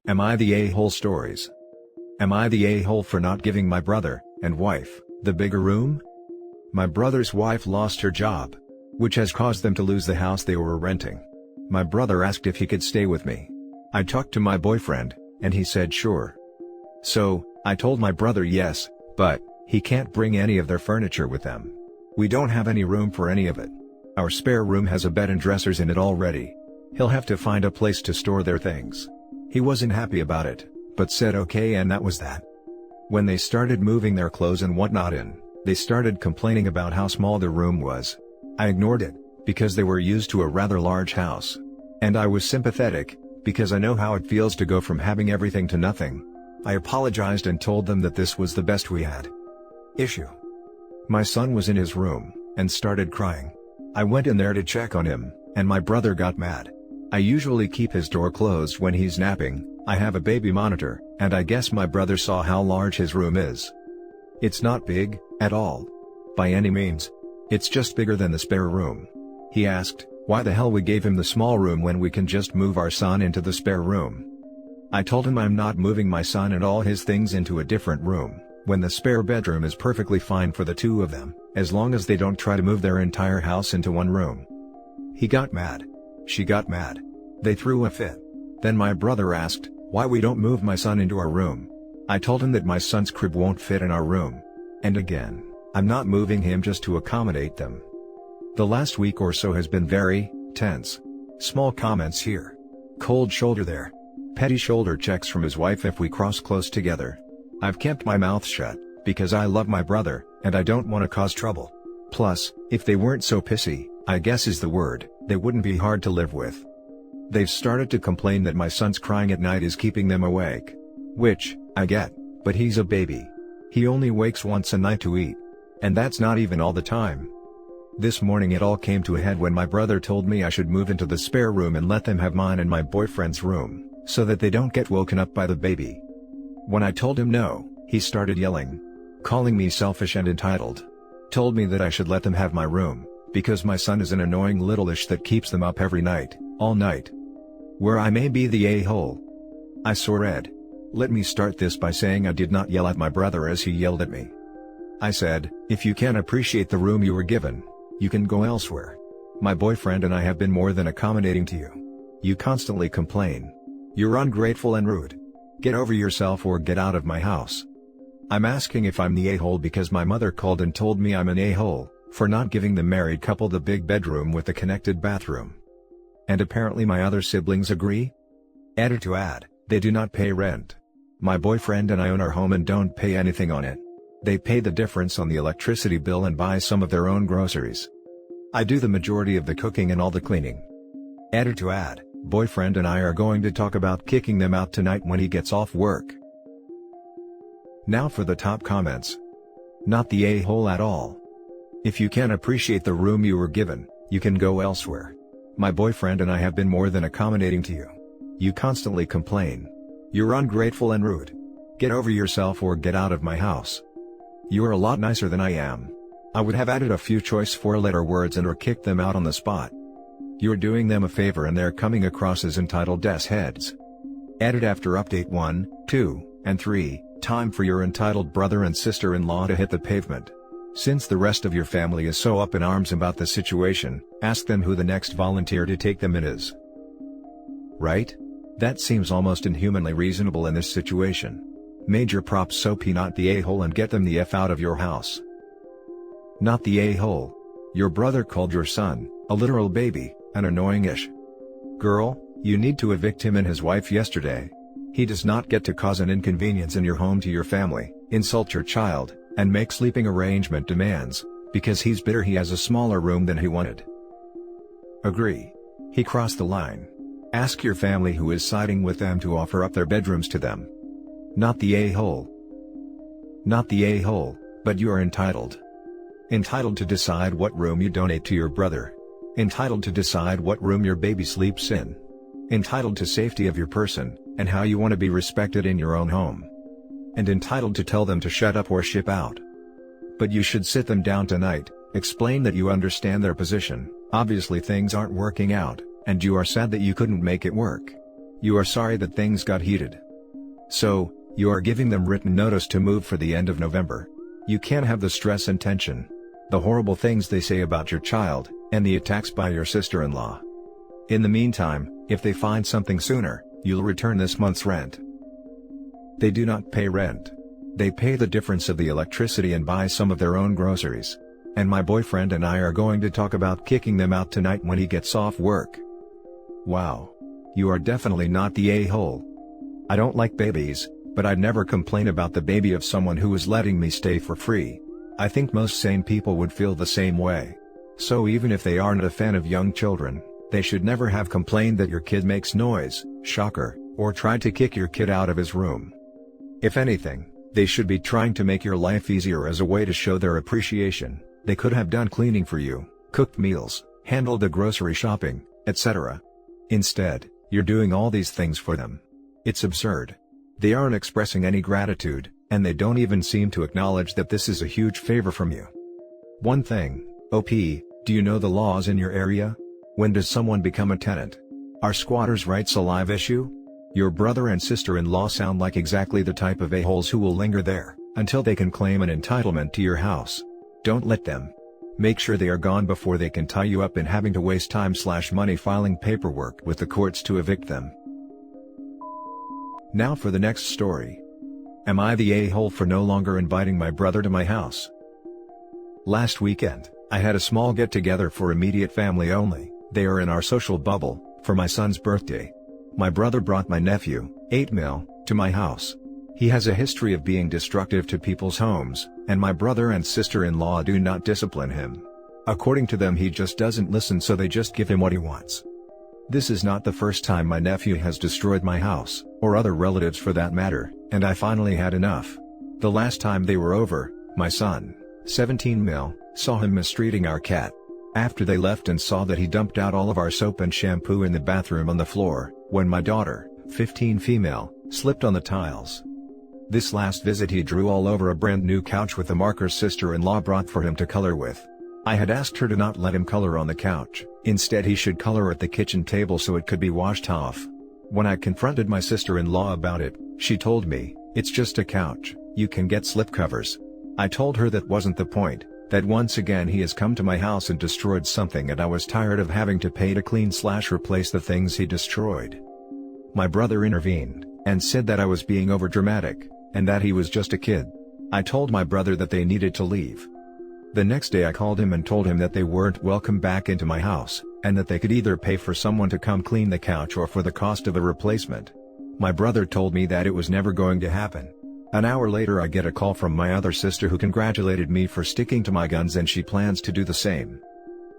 Am I the a-hole stories? Am I the a-hole for not giving my brother and wife the bigger room? My brother's wife lost her job, which has caused them to lose the house they were renting. My brother asked if he could stay with me. I talked to my boyfriend, and he said sure. So, I told my brother yes, but he can't bring any of their furniture with them. We don't have any room for any of it. Our spare room has a bed and dressers in it already. He'll have to find a place to store their things. He wasn't happy about it, but said okay, and that was that. When they started moving their clothes and whatnot in, they started complaining about how small the room was. I ignored it, because they were used to a rather large house. And I was sympathetic, because I know how it feels to go from having everything to nothing. I apologized and told them that this was the best we had. Issue. My son was in his room, and started crying. I went in there to check on him, and my brother got mad. I usually keep his door closed when he's napping. I have a baby monitor, and I guess my brother saw how large his room is. It's not big, at all. By any means. It's just bigger than the spare room. He asked, why the hell we gave him the small room when we can just move our son into the spare room. I told him I'm not moving my son and all his things into a different room, when the spare bedroom is perfectly fine for the two of them, as long as they don't try to move their entire house into one room. He got mad. She got mad. They threw a fit. Then my brother asked, why we don't move my son into our room. I told him that my son's crib won't fit in our room. And again, I'm not moving him just to accommodate them. The last week or so has been very tense. Small comments here. Cold shoulder there. Petty shoulder checks from his wife if we cross close together. I've kept my mouth shut, because I love my brother, and I don't want to cause trouble. Plus, if they weren't so pissy, I guess is the word, they wouldn't be hard to live with. They've started to complain that my son's crying at night is keeping them awake. Which, I get, but he's a baby. He only wakes once a night to eat. And that's not even all the time. This morning it all came to a head when my brother told me I should move into the spare room and let them have mine and my boyfriend's room, so that they don't get woken up by the baby. When I told him no, he started yelling. Calling me selfish and entitled. Told me that I should let them have my room, because my son is an annoying little ish that keeps them up every night, all night. Where I may be the a-hole. I read. Let me start this by saying I did not yell at my brother as he yelled at me. I said, if you can't appreciate the room you were given, you can go elsewhere. My boyfriend and I have been more than accommodating to you. You constantly complain. You're ungrateful and rude. Get over yourself or get out of my house. I'm asking if I'm the a-hole because my mother called and told me I'm an a-hole, for not giving the married couple the big bedroom with the connected bathroom. And apparently my other siblings agree? Added to add, they do not pay rent. My boyfriend and I own our home and don't pay anything on it. They pay the difference on the electricity bill and buy some of their own groceries. I do the majority of the cooking and all the cleaning. Added to add, boyfriend and I are going to talk about kicking them out tonight when he gets off work. Now for the top comments. Not the a-hole at all. If you can't appreciate the room you were given, you can go elsewhere. My boyfriend and I have been more than accommodating to you. You constantly complain. You're ungrateful and rude. Get over yourself or get out of my house. You are a lot nicer than I am. I would have added a few choice 4-letter words and or kicked them out on the spot. You're doing them a favor and they're coming across as entitled heads. Added after update 1, 2, and 3, time for your entitled brother and sister-in-law to hit the pavement. Since the rest of your family is so up in arms about the situation, ask them who the next volunteer to take them in is. Right? That seems almost inhumanly reasonable in this situation. Major props, so P not the a-hole and get them the F out of your house. Not the a-hole. Your brother called your son, a literal baby, an annoying-ish girl. You need to evict him and his wife yesterday. He does not get to cause an inconvenience in your home to your family, insult your child, and make sleeping arrangement demands, because he's bitter he has a smaller room than he wanted. Agree. He crossed the line. Ask your family who is siding with them to offer up their bedrooms to them. Not the a-hole. Not the a-hole, but you are entitled. Entitled to decide what room you donate to your brother. Entitled to decide what room your baby sleeps in. Entitled to safety of your person, and how you want to be respected in your own home. And entitled to tell them to shut up or ship out. But you should sit them down tonight, explain that you understand their position, obviously things aren't working out, and you are sad that you couldn't make it work. You are sorry that things got heated. So, you are giving them written notice to move for the end of November. You can't have the stress and tension, the horrible things they say about your child, and the attacks by your sister-in-law. In the meantime, if they find something sooner, you'll return this month's rent. They do not pay rent. They pay the difference of the electricity and buy some of their own groceries. And my boyfriend and I are going to talk about kicking them out tonight when he gets off work. Wow. You are definitely not the a-hole. I don't like babies, but I'd never complain about the baby of someone who is letting me stay for free. I think most sane people would feel the same way. So even if they aren't a fan of young children, they should never have complained that your kid makes noise, shocker, or tried to kick your kid out of his room. If anything, they should be trying to make your life easier as a way to show their appreciation. They could have done cleaning for you, cooked meals, handled the grocery shopping, etc. Instead, you're doing all these things for them. It's absurd. They aren't expressing any gratitude, and they don't even seem to acknowledge that this is a huge favor from you. One thing, OP, do you know the laws in your area? When does someone become a tenant? Are squatters' rights a live issue? Your brother and sister-in-law sound like exactly the type of a-holes who will linger there, until they can claim an entitlement to your house. Don't let them. Make sure they are gone before they can tie you up in having to waste time/money filing paperwork with the courts to evict them. Now for the next story. Am I the a-hole for no longer inviting my brother to my house? Last weekend, I had a small get-together for immediate family only, they are in our social bubble, for my son's birthday. My brother brought my nephew, 8 mil, to my house. He has a history of being destructive to people's homes, and my brother and sister-in-law do not discipline him. According to them, he just doesn't listen, so they just give him what he wants. This is not the first time my nephew has destroyed my house, or other relatives for that matter, and I finally had enough. The last time they were over, my son, 17 mil, saw him mistreating our cat. After they left and saw that he dumped out all of our soap and shampoo in the bathroom on the floor, when my daughter, 15 female, slipped on the tiles. This last visit he drew all over a brand new couch with the markers sister-in-law brought for him to color with. I had asked her to not let him color on the couch, instead he should color at the kitchen table so it could be washed off. When I confronted my sister-in-law about it, she told me, "It's just a couch, you can get slipcovers." I told her that wasn't the point, that once again he has come to my house and destroyed something and I was tired of having to pay to clean/replace the things he destroyed. My brother intervened, and said that I was being overdramatic, and that he was just a kid. I told my brother that they needed to leave. The next day I called him and told him that they weren't welcome back into my house, and that they could either pay for someone to come clean the couch or for the cost of a replacement. My brother told me that it was never going to happen. An hour later I get a call from my other sister who congratulated me for sticking to my guns and she plans to do the same.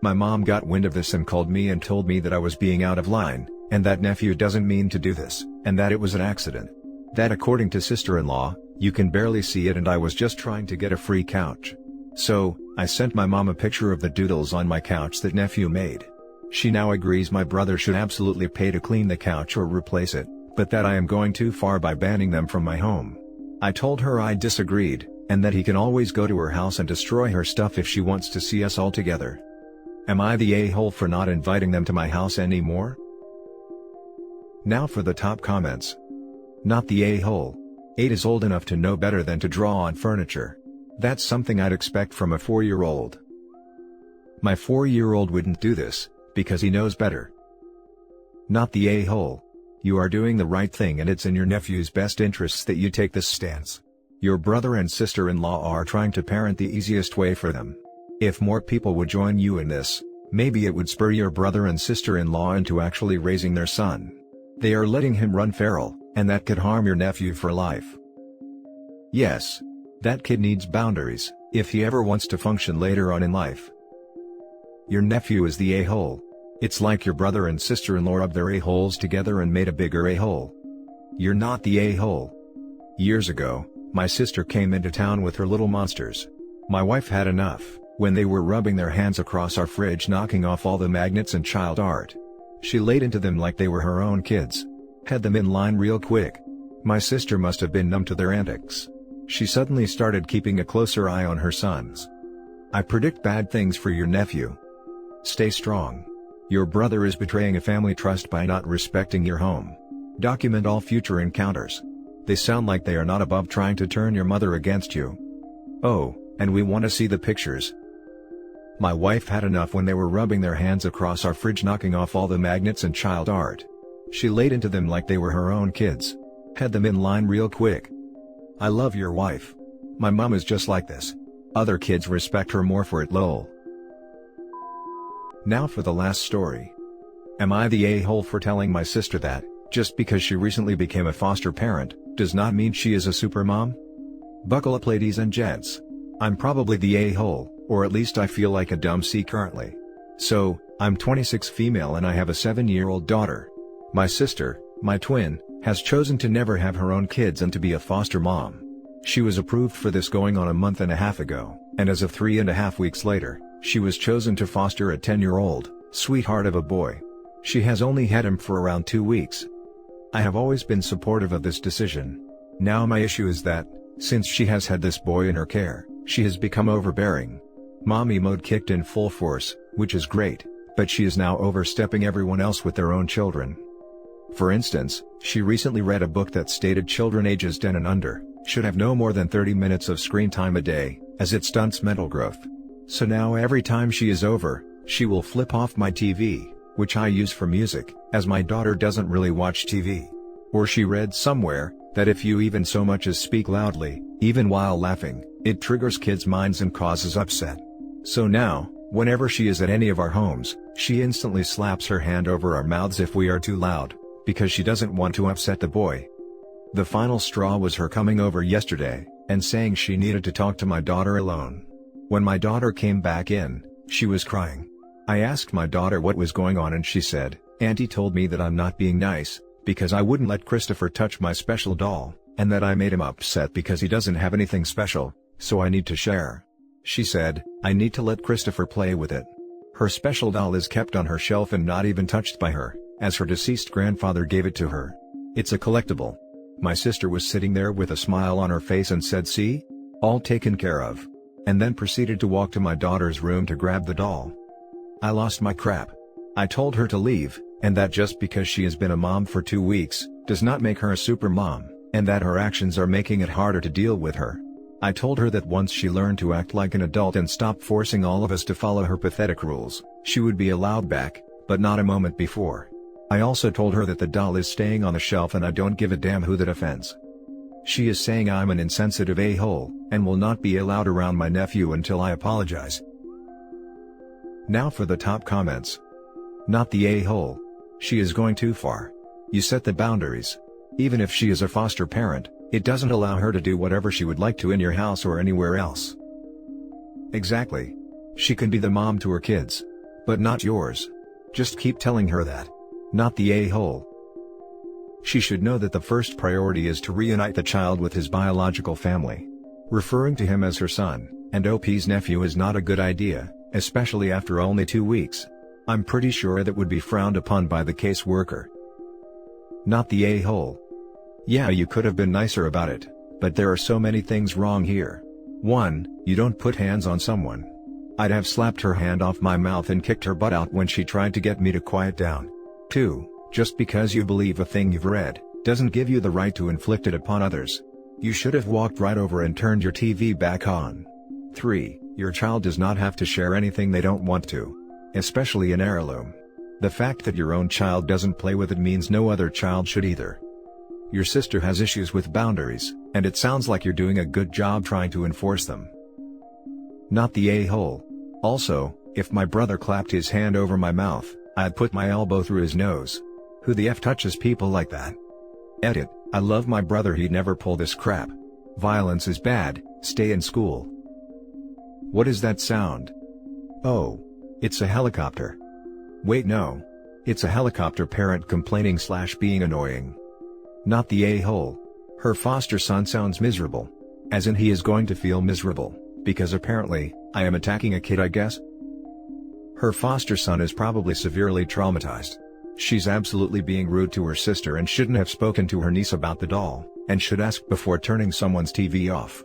My mom got wind of this and called me and told me that I was being out of line, and that nephew doesn't mean to do this, and that it was an accident. That according to sister-in-law, you can barely see it and I was just trying to get a free couch. So, I sent my mom a picture of the doodles on my couch that nephew made. She now agrees my brother should absolutely pay to clean the couch or replace it, but that I am going too far by banning them from my home. I told her I disagreed, and that he can always go to her house and destroy her stuff if she wants to see us all together. Am I the a-hole for not inviting them to my house anymore? Now for the top comments. Not the a-hole. 8 is old enough to know better than to draw on furniture. That's something I'd expect from a 4-year-old. My 4-year-old wouldn't do this, because he knows better. Not the a-hole. You are doing the right thing and it's in your nephew's best interests that you take this stance. Your brother and sister-in-law are trying to parent the easiest way for them. If more people would join you in this, maybe it would spur your brother and sister-in-law into actually raising their son. They are letting him run feral, and that could harm your nephew for life. Yes. That kid needs boundaries, if he ever wants to function later on in life. Your nephew is the a-hole. It's like your brother and sister-in-law rubbed their a-holes together and made a bigger a-hole. You're not the a-hole. Years ago, my sister came into town with her little monsters. My wife had enough, when they were rubbing their hands across our fridge knocking off all the magnets and child art. She laid into them like they were her own kids. Had them in line real quick. My sister must have been numb to their antics. She suddenly started keeping a closer eye on her sons. I predict bad things for your nephew. Stay strong. Your brother is betraying a family trust by not respecting your home. Document all future encounters. They sound like they are not above trying to turn your mother against you. Oh, and we want to see the pictures. My wife had enough when they were rubbing their hands across our fridge, knocking off all the magnets and child art. She laid into them like they were her own kids. Had them in line real quick. I love your wife. My mom is just like this. Other kids respect her more for it, lol. Now for the last story. Am I the a-hole for telling my sister that, just because she recently became a foster parent, does not mean she is a super mom? Buckle up, ladies and gents. I'm probably the a-hole, or at least I feel like a dumb C currently. So, I'm 26, female, and I have a 7-year-old daughter. My sister, my twin, has chosen to never have her own kids and to be a foster mom. She was approved for this going on a month and a half ago, and as of 3.5 weeks later, she was chosen to foster a 10-year-old, sweetheart of a boy. She has only had him for around 2 weeks. I have always been supportive of this decision. Now my issue is that, since she has had this boy in her care, she has become overbearing. Mommy mode kicked in full force, which is great, but she is now overstepping everyone else with their own children. For instance, she recently read a book that stated children ages 10 and under should have no more than 30 minutes of screen time a day, as it stunts mental growth. So now every time she is over, she will flip off my TV, which I use for music, as my daughter doesn't really watch TV. Or she read somewhere that if you even so much as speak loudly, even while laughing, it triggers kids' minds and causes upset. So now, whenever she is at any of our homes, she instantly slaps her hand over our mouths if we are too loud, because she doesn't want to upset the boy. The final straw was her coming over yesterday, and saying she needed to talk to my daughter alone. When my daughter came back in, she was crying. I asked my daughter what was going on and she said, "Auntie told me that I'm not being nice, because I wouldn't let Christopher touch my special doll, and that I made him upset because he doesn't have anything special, so I need to share." She said, "I need to let Christopher play with it." Her special doll is kept on her shelf and not even touched by her, as her deceased grandfather gave it to her. It's a collectible. My sister was sitting there with a smile on her face and said, "See? All taken care of." And then proceeded to walk to my daughter's room to grab the doll. I lost my crap. I told her to leave, and that just because she has been a mom for 2 weeks, does not make her a super mom, and that her actions are making it harder to deal with her. I told her that once she learned to act like an adult and stop forcing all of us to follow her pathetic rules, she would be allowed back, but not a moment before. I also told her that the doll is staying on the shelf and I don't give a damn who that offends. She is saying I'm an insensitive a-hole, and will not be allowed around my nephew until I apologize. Now for the top comments. Not the a-hole. She is going too far. You set the boundaries. Even if she is a foster parent, it doesn't allow her to do whatever she would like to in your house or anywhere else. Exactly. She can be the mom to her kids. But not yours. Just keep telling her that. Not the a-hole. She should know that the first priority is to reunite the child with his biological family. Referring to him as her son, and OP's nephew is not a good idea, especially after only 2 weeks. I'm pretty sure that would be frowned upon by the caseworker. Not the a-hole. Yeah, you could have been nicer about it, but there are so many things wrong here. 1. You don't put hands on someone. I'd have slapped her hand off my mouth and kicked her butt out when she tried to get me to quiet down. 2. Just because you believe a thing you've read, doesn't give you the right to inflict it upon others. You should have walked right over and turned your TV back on. 3. Your child does not have to share anything they don't want to. Especially an heirloom. The fact that your own child doesn't play with it means no other child should either. Your sister has issues with boundaries, and it sounds like you're doing a good job trying to enforce them. Not the a-hole. Also, if my brother clapped his hand over my mouth, I'd put my elbow through his nose. Who the F touches people like that? Edit, I love my brother, he'd never pull this crap. Violence is bad, stay in school. What is that sound? Oh. It's a helicopter. Wait, no. It's a helicopter parent complaining / being annoying. Not the a-hole. Her foster son sounds miserable. As in he is going to feel miserable, because apparently, I am attacking a kid, I guess? Her foster son is probably severely traumatized. She's absolutely being rude to her sister and shouldn't have spoken to her niece about the doll, and should ask before turning someone's TV off.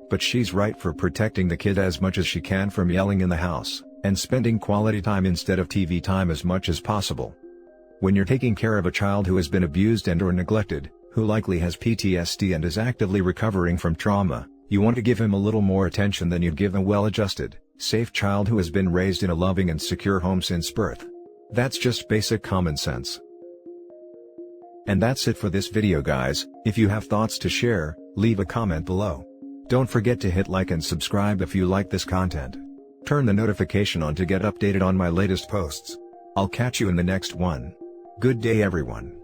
But she's right for protecting the kid as much as she can from yelling in the house, and spending quality time instead of TV time as much as possible. When you're taking care of a child who has been abused and or neglected, who likely has PTSD and is actively recovering from trauma, you want to give him a little more attention than you'd give a well-adjusted, safe child who has been raised in a loving and secure home since birth. That's just basic common sense. And that's it for this video, guys. If you have thoughts to share, leave a comment below. Don't forget to hit like and subscribe if you like this content. Turn the notification on to get updated on my latest posts. I'll catch you in the next one. Good day, everyone.